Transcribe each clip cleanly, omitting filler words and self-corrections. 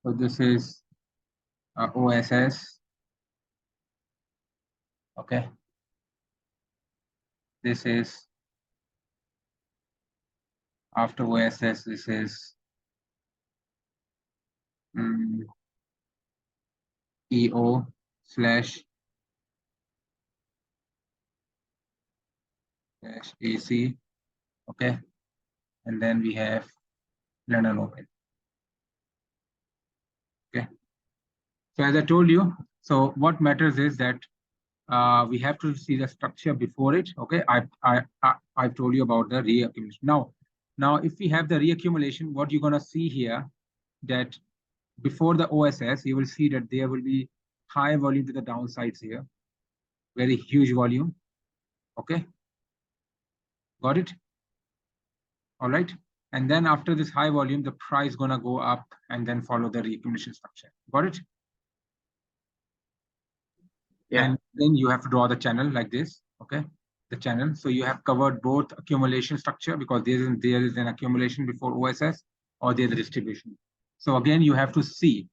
So this is OSS. Okay. This is after OSS. This is EO slash AC. Okay. And then we have London Open. Okay. So as I told you, so what matters is that we have to see the structure before it. Okay. I've told you about the reaccumulation. Now, if we have the reaccumulation, what you're gonna see here that before the OSS, you will see that there will be high volume to the downsides here, very huge volume. Okay. Got it? All right. And then after this high volume, the price gonna go up and then follow the reaccumulation structure. Got it? Yeah. And then you have to draw the channel like this. Okay. The channel. So you have covered both accumulation structure because there is an accumulation before OSS or there's a distribution. So again, you have to see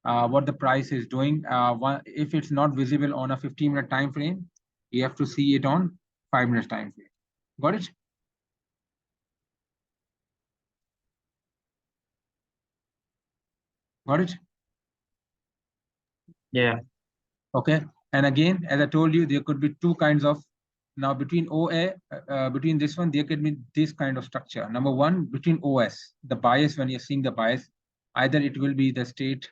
what the price is doing. If it's not visible on a 15-minute time frame, you have to see it on 5-minute time frame. Got it? Got it? Yeah. Okay. And again, as I told you, there could be two kinds of, now between OA, between this one, there could be this kind of structure. Number one, between OS, the bias, when you're seeing the bias, either it will be the straight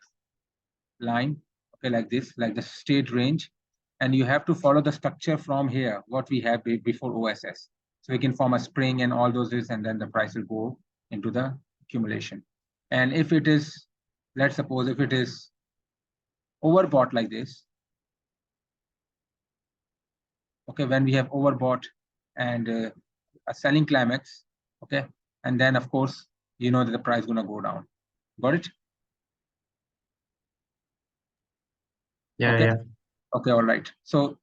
line, okay, like this, like the straight range, and you have to follow the structure from here, what we have before OSS. So we can form a spring and all those, and then the price will go into the accumulation. And if it is, let's suppose if it is overbought like this, okay, when we have overbought and a selling climax, okay, and then of course, you know that the price is going to go down. Got it? Yeah, okay. Yeah. Okay, all right. So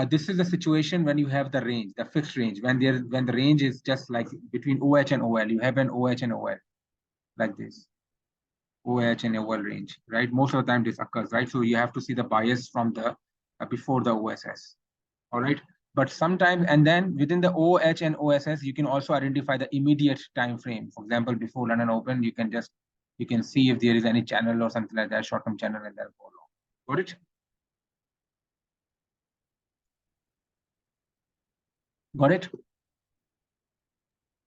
this is the situation when you have the range, the fixed range, when the range is just like between OH and OL, you have an OH and OL like this. OH and OL range, right? Most of the time this occurs, right? So you have to see the bias from the before the OSS. All right. But sometimes, and then within the OH and OSS, you can also identify the immediate time frame. For example, before London Open, you can see if there is any channel or something like that, short-term channel, and then go along. Got it? Got it?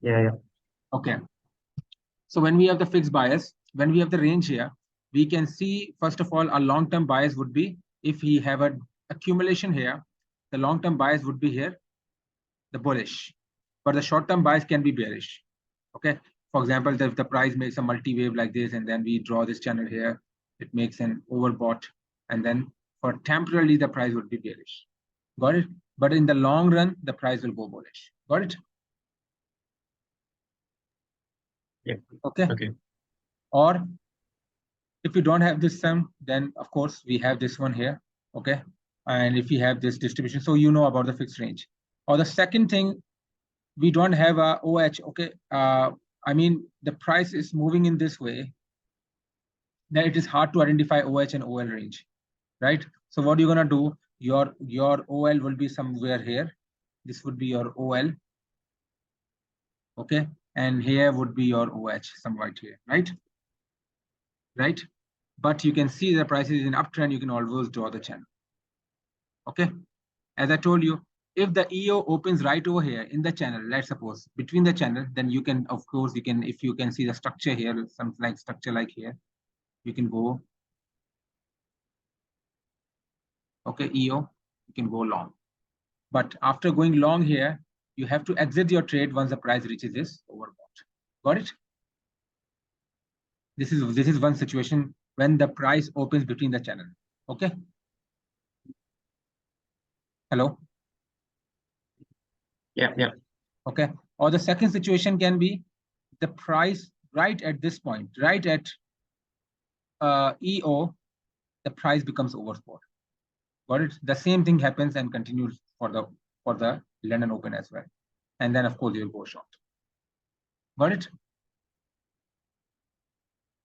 Yeah. Okay. So when we have the fixed bias, when we have the range here, we can see, first of all, a long-term bias would be, if we have an accumulation here, the long-term bias would be here, the bullish, but the short-term bias can be bearish. Okay. For example, if the price makes a multi-wave like this, and then we draw this channel here, it makes an overbought, and then for temporarily the price would be bearish. Got it? But in the long run, the price will go bullish. Got it? Yeah. Okay. Okay. Or if you don't have this sum, then of course we have this one here. Okay. And if you have this distribution, so you know about the fixed range. Or the second thing, we don't have a OH. Okay. I mean, the price is moving in this way, then it is hard to identify OH and OL range, right? So what you're gonna do, your OL will be somewhere here. This would be your OL. Okay. And here would be your OH, somewhat here, right? Right. But you can see the price is in uptrend, you can always draw the channel. Okay. As I told you, if the EO opens right over here in the channel, let's suppose between the channel, then you can, of course, you can, if you can see the structure here, something like structure like here, you can go, okay, EO, you can go long. But after going long here, you have to exit your trade once the price reaches this overbought. Got it? This is one situation when the price opens between the channel. Okay. Hello. Yeah. Okay. Or the second situation can be the price right at this point, right at EO, the price becomes overbought. Got it? The same thing happens and continues for the London Open as well. And then of course you'll go short. Got it?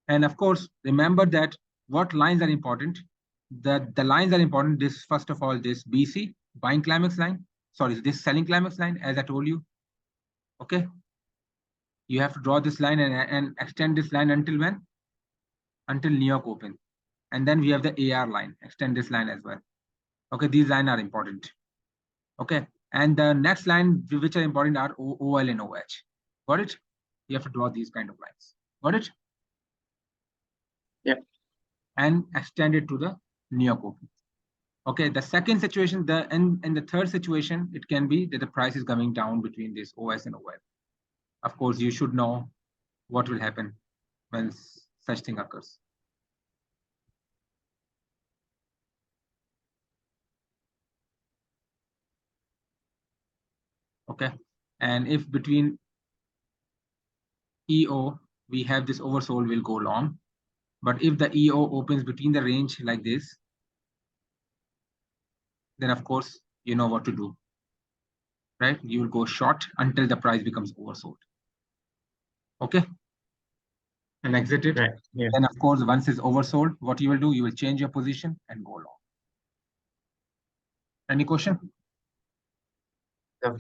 And of course, remember that what lines are important? The lines are important. This, first of all, this BC, buying climax line. Sorry, this selling climax line, as I told you. Okay. You have to draw this line and extend this line until when? Until New York open. And then we have the AR line, extend this line as well. Okay, these lines are important. Okay, and the next line which are important are OL and OH. Got it? You have to draw these kind of lines. Got it? Yeah. And extend it to the New York open. Okay, the second situation, in the third situation, it can be that the price is coming down between this OS and OL. Of course, you should know what will happen when such thing occurs. Okay, and if between EO we have this oversold, will go long. But if the EO opens between the range like this, then of course you know what to do, right? You will go short until the price becomes oversold. Okay, and exit it. Right. Yeah. Then of course, once it's oversold, what you will do, you will change your position and go long. Any question? No.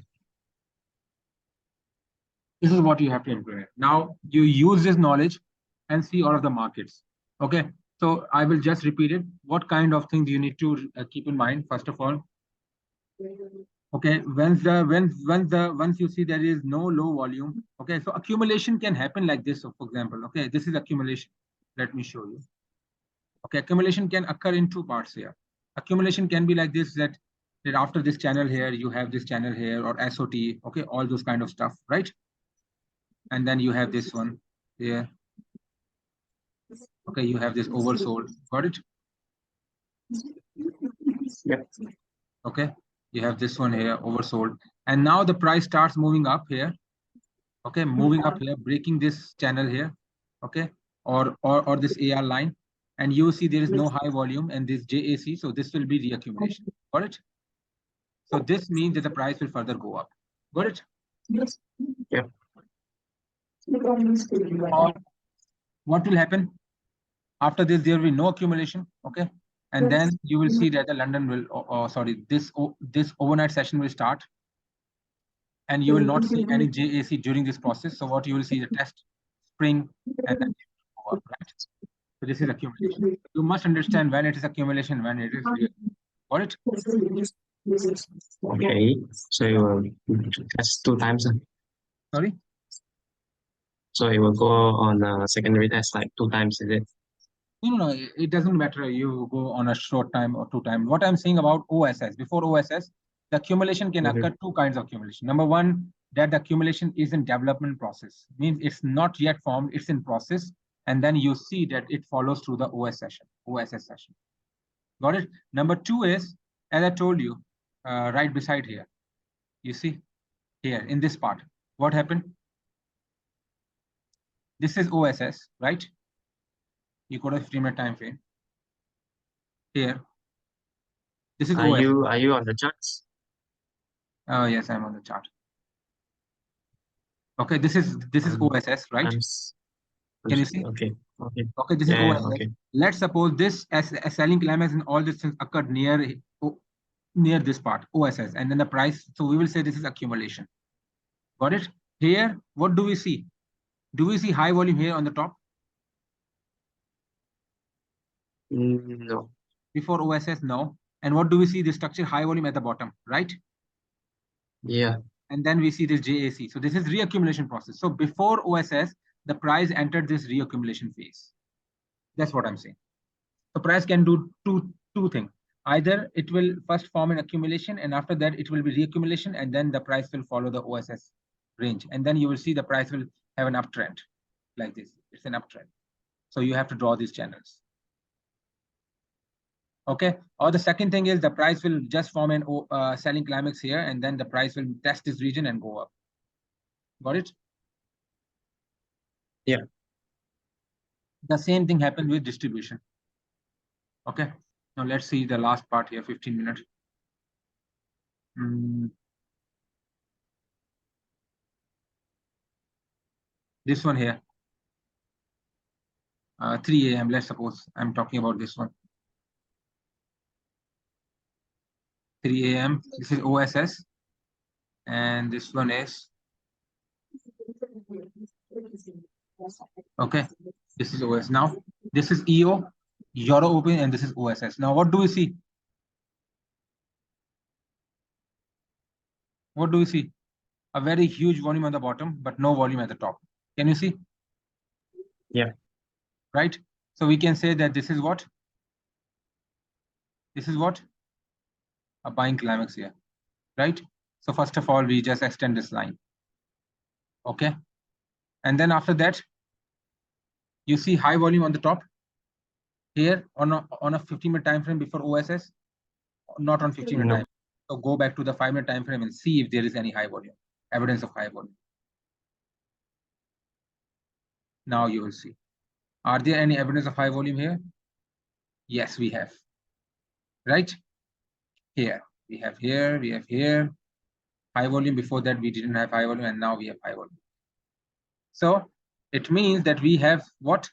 This is what you have to implement. Now you use this knowledge and see all of the markets. Okay, so I will just repeat it. What kind of things you need to keep in mind? First of all, okay, once you see there is no low volume, okay, so accumulation can happen like this. So for example, okay, this is accumulation. Let me show you. Okay, accumulation can occur in two parts here. Accumulation can be like this, that after this channel here, you have this channel here, or SOT, okay, all those kind of stuff, right? And then you have this one here. Okay, you have this oversold. Got it? Yep. Okay, you have this one here, oversold. And now the price starts moving up here. Okay, moving up here, breaking this channel here. Okay, or this AR line. And you see there is no high volume and this JAC. So this will be reaccumulation. Got it? So this means that the price will further go up. Got it? Yeah. Or what will happen? After this, there will be no accumulation. Okay. And then you will see that the London will, sorry, this overnight session will start. And you will not see any JAC during this process. So what you will see the test spring and then go up, right? So this is accumulation. You must understand when it is accumulation, when it is real. Got it? Okay. So you will test two times. Sorry? So it will go on a secondary test like two times, is it? No, it doesn't matter. You go on a short time or two time. What I'm saying about OSS, before OSS, the accumulation can occur two kinds of accumulation. Number one, that the accumulation is in development process, means it's not yet formed, it's in process. And then you see that it follows through the OSS session. Got it? Number two is, as I told you, right beside here, you see here in this part, what happened? This is OSS, right? You got a 15-minute time frame. Here, this is OSS. Are you on the charts? Oh yes, I'm on the chart. Okay, this is OSS, right? Can you see? Okay. Okay. Okay, this is Yeah, OSS. okay. Let's suppose this as selling climax and all these things occurred near this part, OSS, and then the price. So we will say this is accumulation. Got it? Here, what do we see? Do we see high volume here on the top? No. Before OSS, no. And what do we see? The structure high volume at the bottom, right? Yeah. And then we see this JAC. So this is reaccumulation process. So before OSS, the price entered this reaccumulation phase. That's what I'm saying. The price can do two things. Either it will first form an accumulation, and after that it will be reaccumulation, and then the price will follow the OSS range. And then you will see the price will have an uptrend like this. It's an uptrend. So you have to draw these channels. Okay. Or the second thing is the price will just form an selling climax here, and then the price will test this region and go up. Got it? Yeah. The same thing happened with distribution. Okay. Now let's see the last part here, 15 minutes. This one here. 3 a.m. Let's suppose I'm talking about this one. 3 a.m. This is OSS, and this one is okay. This is OS. Now this is EO, Euro Open, and this is OSS. Now what do we see? What do we see? A very huge volume on the bottom, but no volume at the top. Can you see? Yeah. Right. So we can say that this is what? This is what? A buying climax here, right? So first of all, we just extend this line. Okay. And then after that, you see high volume on the top here on a 15-minute time frame before OSS, not on 15-minute time. So go back to the 5-minute time frame and see if there is any high volume, evidence of high volume. Now you will see. Are there any evidence of high volume here? Yes, we have. Right? Here. We have here, we have here. High volume. Before that, we didn't have high volume, and now we have high volume. So it means that we have what?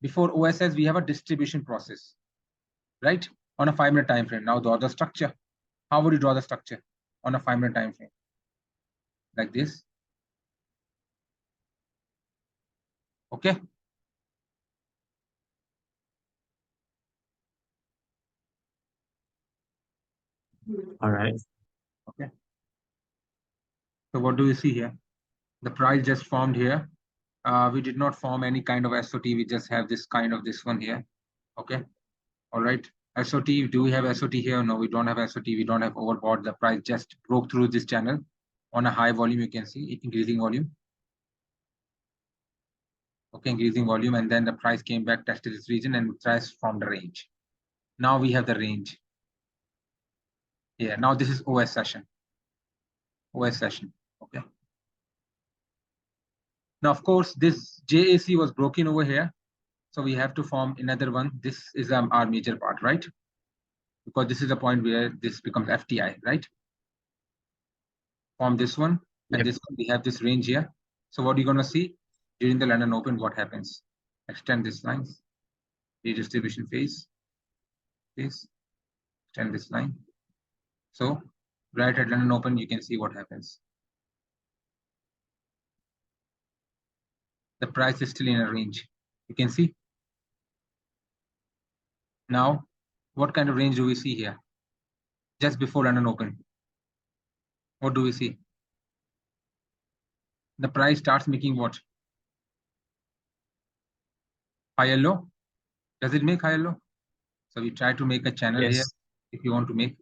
Before OSS, we have a distribution process, right? On a 5-minute time frame. Now draw the structure. How would you draw the structure on a 5-minute time frame? Like this. Okay. All right. Okay. So what do you see here? The price just formed here. We did not form any kind of SOT. We just have this kind of this one here. Okay. All right. SOT. Do we have SOT here? No, we don't have SOT. We don't have overbought. The price just broke through this channel on a high volume. You can see increasing volume. Okay, increasing volume, and then the price came back, tested this region, and price formed a range. Now we have the range. Yeah. Now this is OS session. OS session. Okay. Now, of course, this JAC was broken over here. So we have to form another one. This is our major part, right? Because this is the point where this becomes FTI, right? Form this one, and this one, we have this range here. So what are you going to see during the London Open? What happens? Extend this line, redistribution phase, extend this line. So right at London Open, you can see what happens. The price is still in a range. You can see. Now, what kind of range do we see here? Just before London Open, what do we see? The price starts making what? Higher low. Does it make higher low? So we try to make a channel here. If you want to make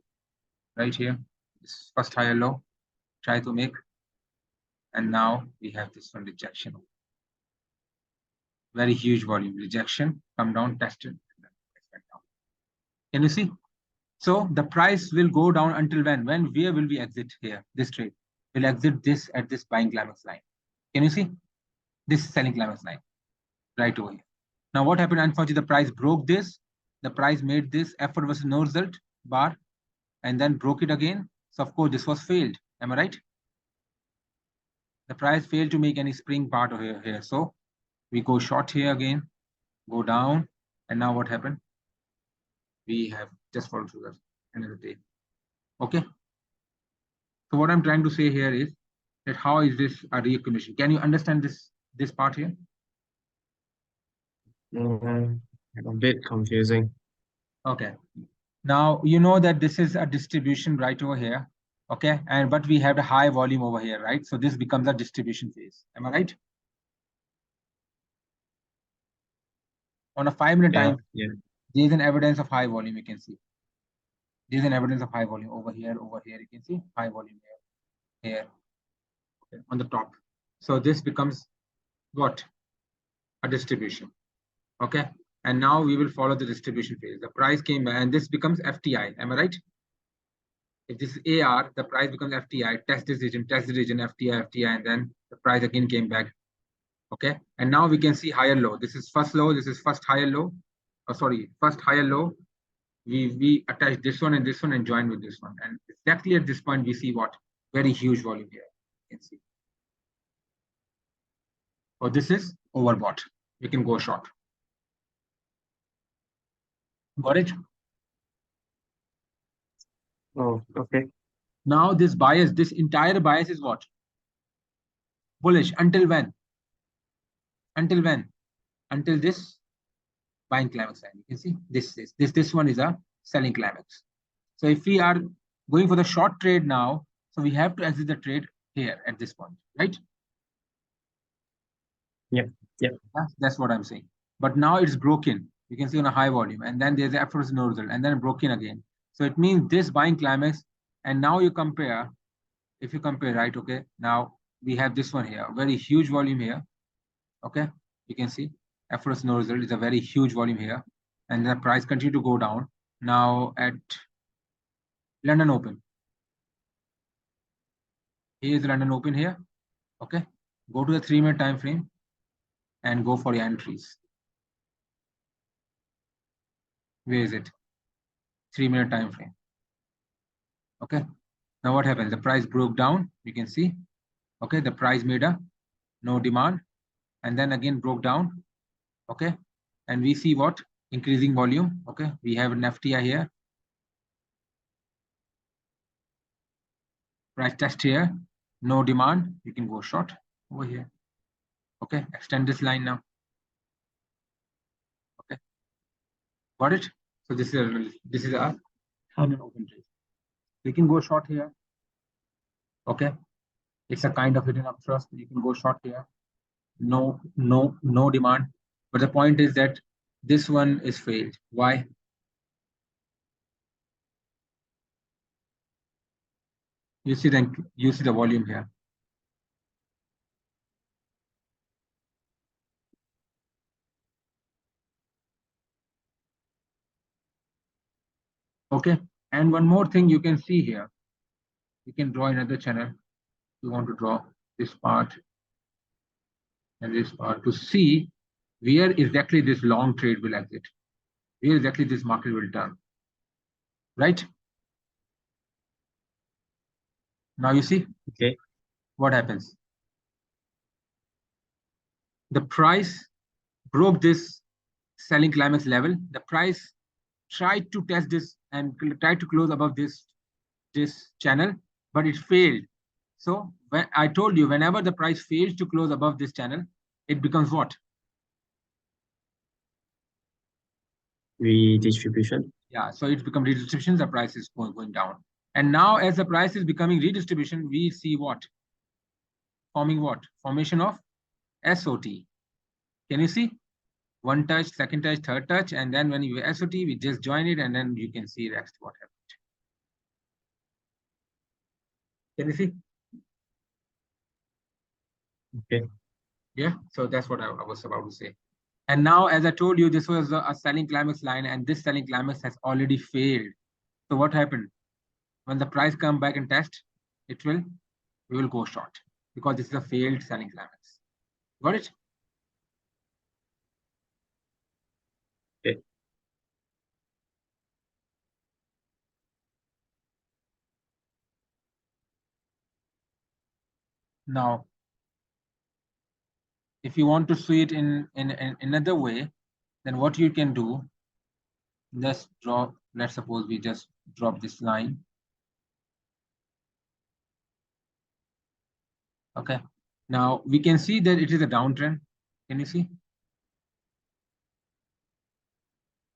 right here, this first higher low, try to make. And now we have this one rejection. Very huge volume rejection, come down, tested. Can you see? So the price will go down until when? Where will we exit here? This trade. We'll exit this at this buying climax line. Can you see? This is selling climax line. Right over here. Now what happened? Unfortunately, the price broke this. The price made this effort versus no result bar, and then broke it again. So of course, this was failed. Am I right? The price failed to make any spring part of here. So we go short here again, go down, and now what happened? We have just followed through that another day. Okay. So what I'm trying to say here is that how is this a reaccumulation? Can you understand this part here? A bit confusing. Okay. Now you know that this is a distribution right over here. Okay, and but we have a high volume over here, right? So this becomes a distribution phase. Am I right? On a 5-minute time, there's an evidence of high volume. You can see there's an evidence of high volume over here. Over here, you can see high volume here, okay, on the top. So this becomes what? A distribution. Okay, and now we will follow the distribution phase. The price came back, and this becomes FTI. Am I right? If this is AR, the price becomes FTI. Test this region, FTI, FTI, and then the price again came back. Okay, and now we can see higher low. This is first low. This is first higher low. Oh, sorry, first higher low. We attach this one and join with this one. And exactly at this point, we see what? Very huge volume here. You can see. Oh, this is overbought. you can go short. Got it? Oh, okay. Now this bias, this entire bias is what? Bullish. Until when? Until when? Until this buying climax line. You can see this one is a selling climax. So if we are going for the short trade now, so we have to exit the trade here at this point, right? Yep. Yep. That's what I'm saying. But now it's broken. You can see on a high volume, and then there's the effortless no result, and then broken again. So it means this buying climax, and now you compare. If you compare, right? Okay, now we have this one here, very huge volume here. Okay, you can see effortless no result is a very huge volume here, and the price continue to go down. Now at London Open, here is London Open here. Okay, go to the 3-minute time frame and go for your entries. Where is it? 3-minute time frame. Okay, now what happens? The price broke down. You can see. Okay, the price made a no demand, and then again broke down. Okay, and we see what? Increasing volume. Okay, we have an FTI here. Price test here, no demand. You can go short over here. Okay, extend this line now. Okay, got it. So this is a London Open trade. You can go short here. Okay, it's a kind of hidden upthrust. You can go short here. No demand. But the point is that this one is failed. Why? You see the volume here. Okay, and one more thing you can see here. You can draw another channel. You want to draw this part and this part to see where exactly this long trade will exit, where exactly this market will turn, right? Now you see Okay. what happens. The price broke this selling climax level. The price tried to test this and tried to close above this channel, but it failed. So when I told you, whenever the price fails to close above this channel, it becomes what? Redistribution. Yeah, so it's become redistribution, the price is going down. And now as the price is becoming redistribution, we see what? Forming what? Formation of SOT. Can you see? One touch, second touch, third touch, and then when you SOT, we just join it, and then you can see next what happened. Can you see? Okay. Yeah, so that's what I was about to say. And now, as I told you, this was a selling climax line, and this selling climax has already failed. So what happened? When the price come back and test, we will go short because this is a failed selling climax. Got it? Okay. Now, if you want to see it in another way, then what you can do, let's suppose we just drop this line. Okay. Now we can see that it is a downtrend. Can you see?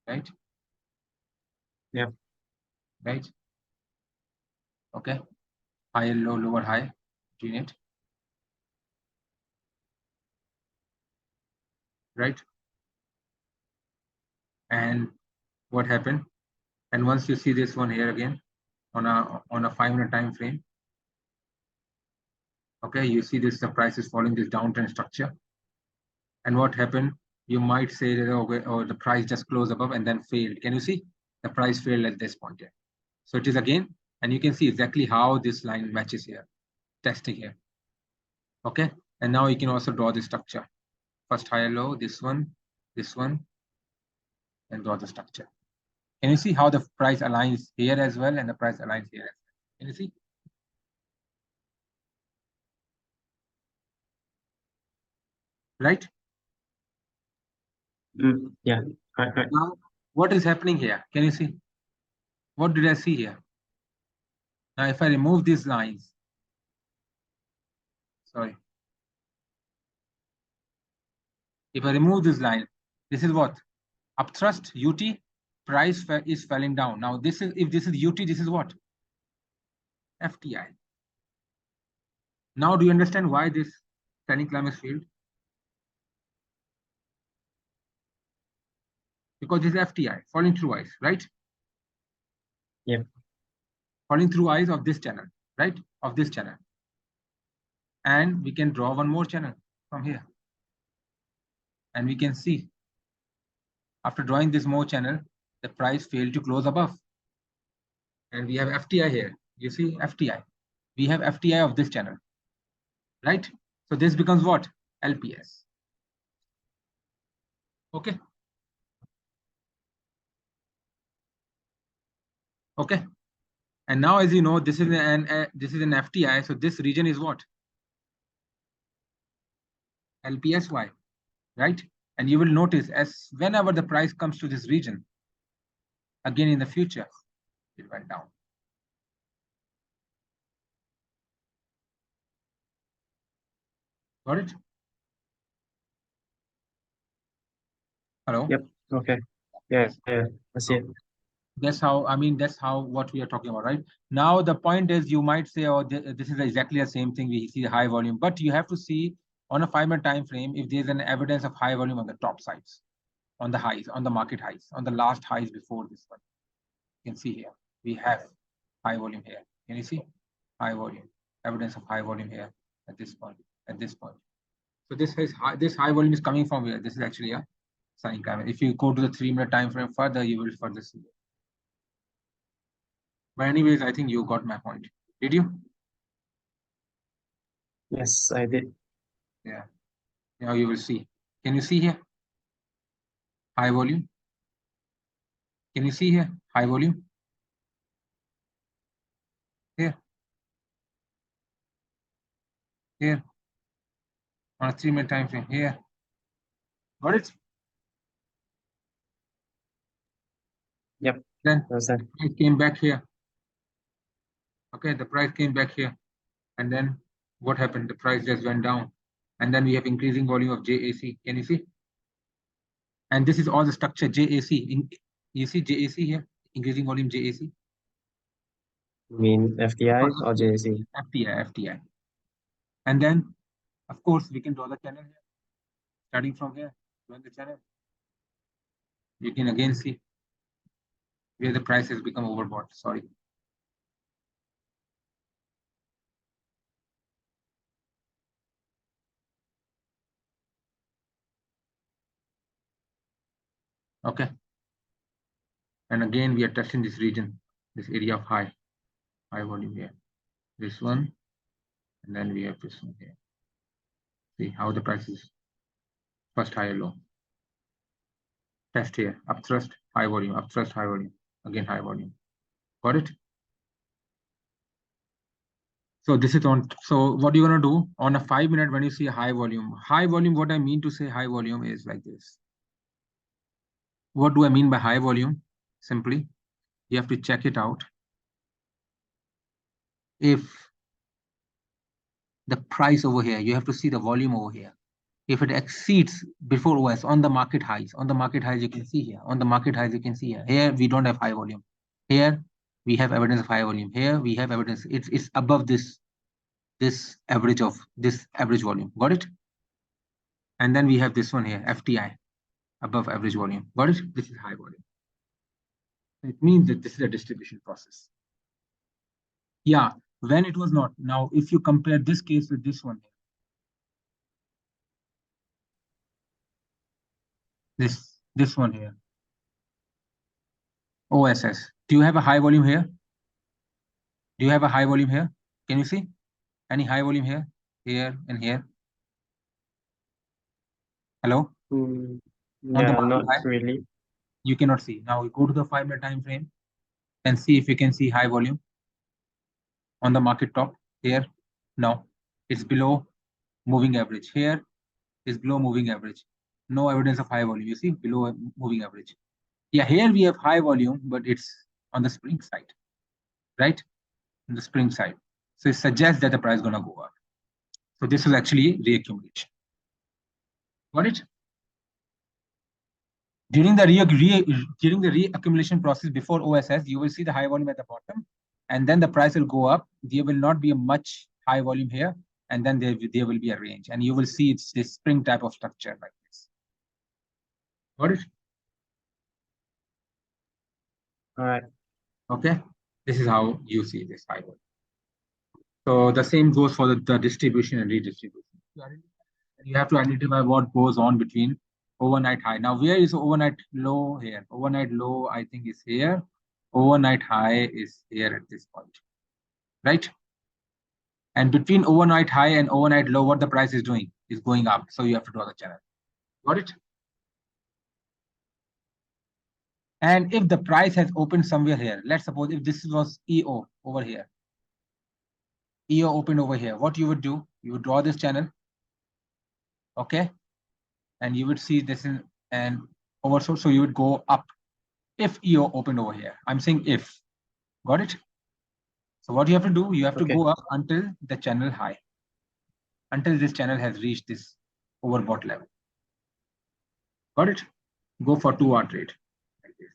Right? Yeah. Right? Okay. Higher low, lower high between it. Right? And what happened? And once you see this one here again on a 5-minute time frame, okay, you see this the price is following this downtrend structure. And what happened? You might say that okay, or the price just closed above and then failed. Can you see? The price failed at this point here. So it is again, and you can see exactly how this line matches here, testing here. Okay, and now you can also draw the structure. First higher low, this one, and draw the structure. Can you see how the price aligns here as well and the price aligns here as well? Can you see? Right? Yeah, right. Now, what is happening here? Can you see? What did I see here? Now, if I remove these lines, sorry, if I remove this line, this is what? Upthrust, UT, price is falling down. Now, this is, if this is UT, this is what? FTI. Now, do you understand why this selling climate failed? Because this is FTI, falling through eyes, right? Yep. Falling through eyes of this channel, right? Of this channel. And we can draw one more channel from here. And we can see, after drawing this more channel, the price failed to close above. And we have FTI here. You see FTI. We have FTI of this channel, right? So this becomes what? LPS. Okay. Okay. And now, as you know, this is an FTI. So this region is what? LPSY, right? And you will notice, as whenever the price comes to this region, again in the future, it went down. Got it? Hello? Yep. Okay. Yeah, I see it. That's how, I mean, that's how what we are talking about, right? Now, the point is, you might say, oh, this is exactly the same thing. We see high volume, but you have to see on a 5-minute time frame if there's an evidence of high volume on the top sides, on the highs, on the market highs, on the last highs before this one. You can see here, we have high volume here. Can you see? High volume, evidence of high volume here at this point, at this point. So this high volume is coming from where? This is actually a sign climate. If you go to the 3-minute time frame further, you will further see it. But anyways, I think you got my point. Did you? Yes, I did. Yeah. Now you will see. Can you see here? High volume. Can you see here? High volume. Here. Here. On a 3-minute time frame. Here. Got it? Yep. Then Understand. it came back here. Okay, the price came back here. And then what happened? The price just went down. And then we have increasing volume of JAC. Can you see? And this is all the structure JAC. You see JAC here? Increasing volume JAC. You mean FTI or JAC? FTI. And then, of course, we can draw the channel here. Starting from here, drawing the channel. You can again see where the price has become overbought. Sorry. Okay. And again, we are testing this region, this area of high volume here. This one, and then we have this one here. See how the price is first high or low. Test here, upthrust, high volume, upthrust, high volume, again high volume. Got it? So this is on. So what you're gonna do on a 5-minute when you see a high volume, what I mean to say high volume is like this. What do I mean by high volume? Simply, you have to check it out. If the price over here, you have to see the volume over here. If it exceeds before OS on the market highs, you can see here, on the market highs, you can see here. Here we don't have high volume. Here we have evidence of high volume. Here we have evidence. It's above this average of this average volume. Got it? And then we have this one here, FTI, above average volume. Got it? This is high volume. It means that this is a distribution process. Yeah, when it was not. Now, if you compare this case with this one, this one here, OSS. Do you have a high volume here? Do you have a high volume here? Can you see any high volume here, here, and here? Hello? On the Yeah, market not high, really. you cannot see. Now we go to the 5-minute time frame and see if you can see high volume on the market top here. No, it's below moving average. Here is below moving average. no evidence of high volume. You see below moving average. Yeah, here we have high volume, but it's on the spring side, right? On the spring side. So it suggests that the price is going to go up. So this is actually reaccumulation. Got it? During the reaccumulation process before OSS, you will see the high volume at the bottom, and then the price will go up. There will not be a much high volume here, and then there will be a range, and you will see it's this spring type of structure like this. Got it? All right. Okay. This is how you see this high volume. So the same goes for the distribution and redistribution. You have to identify what goes on between overnight high. Now, where is overnight low here? Overnight low, I think, is here. Overnight high is here at this point, right? And between overnight high and overnight low, what the price is doing is going up. So you have to draw the channel. Got it? And if the price has opened somewhere here, let's suppose if this was EO over here, EO opened over here, what you would do? You would draw this channel, okay? And you would see this in an oversold, so you would go up if EO opened over here. I'm saying if. Got it? So what you have to do, you have to go up until the channel high, until this channel has reached this overbought level. Got it? Go for 2-hour trade. Like this.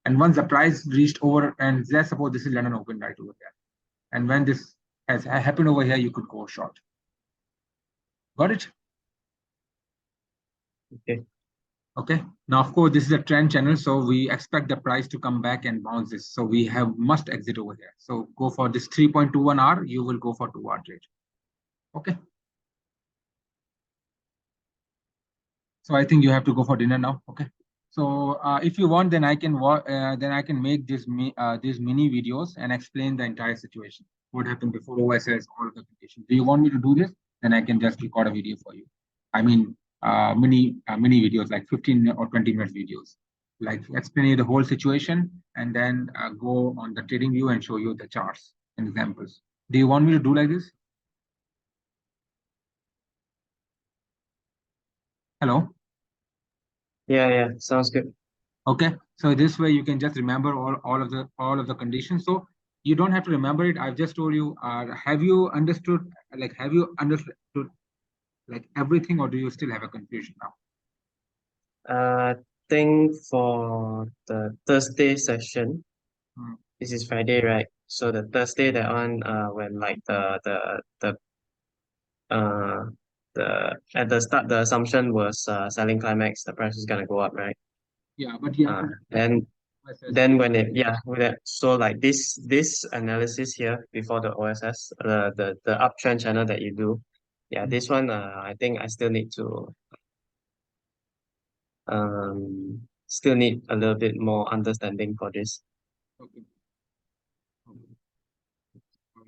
And once the price reached over, and let's suppose this is London open right over here. And when this has happened over here, you could go short. Got it? Okay. Okay. Now, of course, this is a trend channel, so we expect the price to come back and bounce this. So we must exit over here. So go for this 3.21 hour, you will go for 2-hour trade. Okay. So I think you have to go for dinner now. Okay. So if you want, then I can make these mini videos and explain the entire situation. What happened before OSS, all of the conditions. Do you want me to do this? Then I can just record a video for you. I mean, mini videos, like 15 or 20 minutes videos, like explain you the whole situation, and then go on the trading view and show you the charts and examples. Do you want me to do like this? Hello? Yeah, sounds good. Okay, so this way you can just remember all of the conditions. So you don't have to remember it. I've just told you. Have you understood? Have you understood like everything, or do you still have a confusion now? Think for the Thursday session, this is Friday, right? So the Thursday that one, when like uh at the start the assumption was selling climax, the price is gonna go up, right? Yeah, but you have to Then when it with that, so like this analysis here before the OSS, the uptrend channel that you do, this one I think I still need a little bit more understanding for this. Okay. All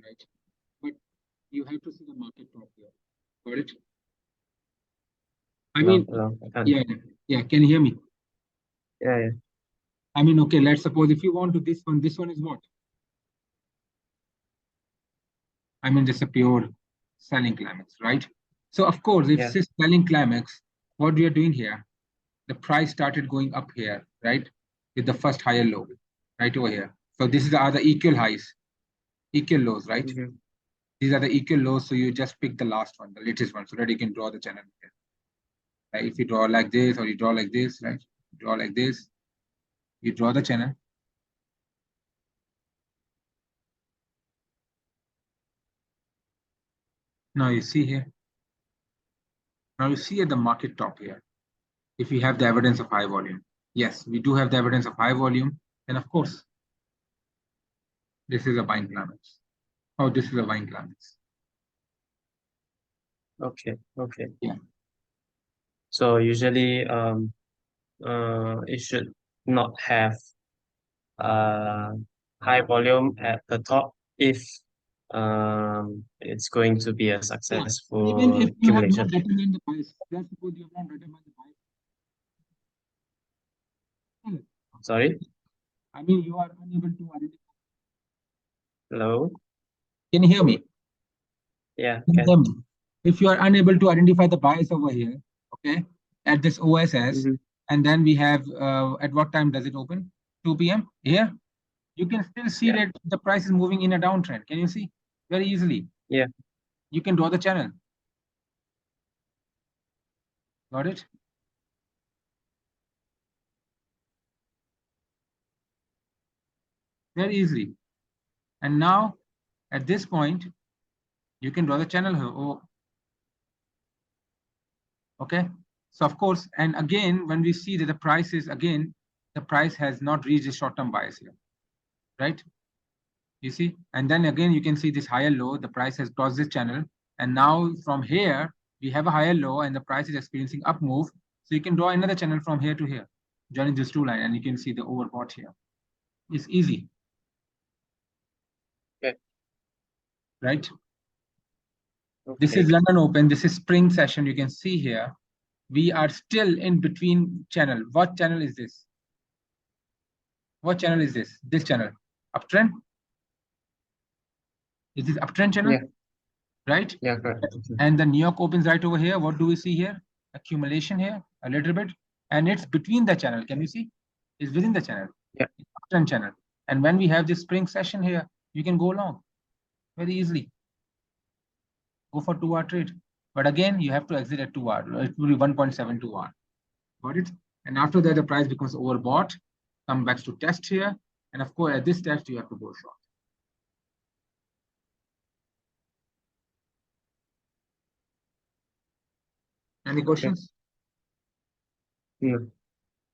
right. But you have to see the market top here. Got it? I mean, I can't. yeah. Can you hear me? Yeah. I mean, okay, let's suppose if you want to this one is what? I mean, just a pure selling climax, right? So of course, if it's selling climax, what we are doing here, the price started going up here, right? With the first higher low, right over here. So this is are the equal highs, equal lows, right? Mm-hmm. These are the equal lows. So you just pick the last one, the latest one, so that you can draw the channel here. Right? If you draw like this or you draw like this, right? Draw like this, you draw the channel. Now you see here. Now you see at the market top here, if we have the evidence of high volume. Yes, we do have the evidence of high volume. And of course, this is a buying climax. Oh, this is a buying climax. Okay. Yeah. So usually it should not have uh high volume at the top if it's going to be a Yeah. Even successful if you have accumulation. not determined the price, let's suppose you have not determined the price. Sorry? I mean, you are unable to identify. Hello? Can you hear me? Yeah, Can you hear can. me? If you are unable to identify the bias over here, okay, at this OSS, and then we have at what time does it open? 2 p.m. Here you can still see that the price is moving in a downtrend. Can you see? Very easily. Yeah. You can draw the channel. Got it? Very easily. And now at this point, you can draw the channel here. Oh, okay. So of course, and again, when we see that the price is again, the price has not reached the short-term bias here, right? You see, and then again, you can see this higher low, the price has crossed this channel. And now from here, we have a higher low and the price is experiencing up move. So you can draw another channel from here to here, joining this two line, and you can see the overbought here. It's easy. Okay. Right? Okay. This is London Open. This is spring session. You can see here, we are still in between channel. What channel is this? What channel is this? This channel. Uptrend? Is this uptrend channel? Yeah. Right? Yeah, correct. And the New York opens right over here. What do we see here? Accumulation here, a little bit. And it's between the channel. Can you see? It's within the channel. Yeah. Uptrend channel. And when we have this spring session here, you can go long very easily. Go for 2-hour trade. But again, you have to exit at 2-hour. It will be 1.72 hour. Got it? And after that, the price becomes overbought. Come back to test here. And of course, at this test, you have to go short. Any questions? No.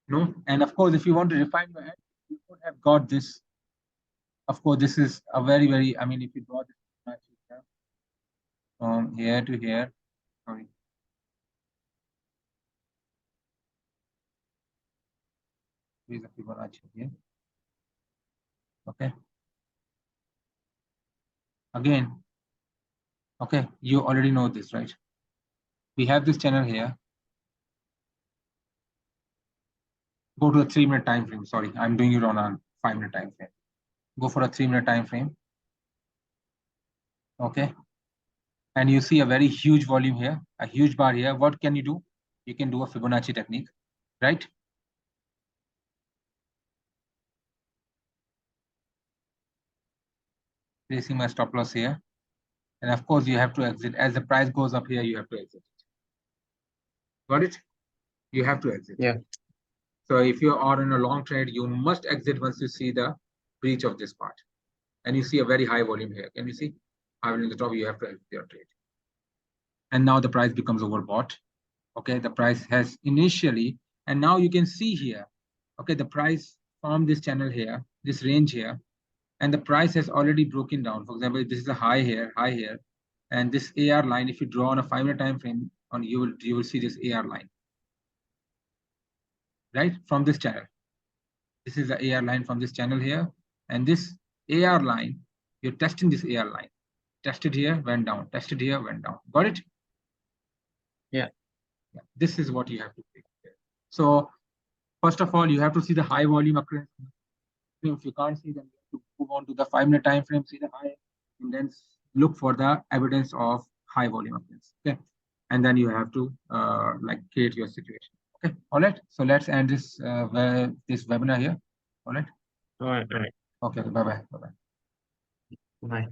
No. And of course, if you want to refine your head, you could have got this. Of course, this is a very, very, I mean, if you draw this from here to here, sorry. Here's the Fibonacci here. Okay. Again, okay, you already know this, right? We have this channel here. Go to a 3-minute time frame. Sorry, I'm doing it on a 5-minute time frame. Go for a 3-minute time frame. Okay. And you see a very huge volume here, a huge bar here. What can you do? You can do a Fibonacci technique, right? Placing my stop loss here. And of course, you have to exit. As the price goes up here, you have to exit. Got it? You have to exit. Yeah. So if you are in a long trade, you must exit once you see the breach of this part. And you see a very high volume here. Can you see? High volume in the top, you have to exit your trade. And now the price becomes overbought. Okay, the price has initially, and now you can see here, okay, the price from this channel here, this range here, and the price has already broken down. For example, this is a high here, and this AR line, if you draw on a 5-minute time frame, on you will see this AR line, right, from this channel. This is the AR line from this channel here, and this AR line, you're testing this AR line. Tested here, went down. Tested here, went down. Got it? Yeah. Yeah. This is what you have to do. So first of all, you have to see the high volume occurrence. If you can't see them, you have to move on to the 5-minute time frame, see the high, and then look for the evidence of high volume occurrence. Okay, and then you have to like create your situation. Okay, all right. So let's end this this webinar here. All right. All right. All right. Okay. Bye bye. Bye bye. Bye.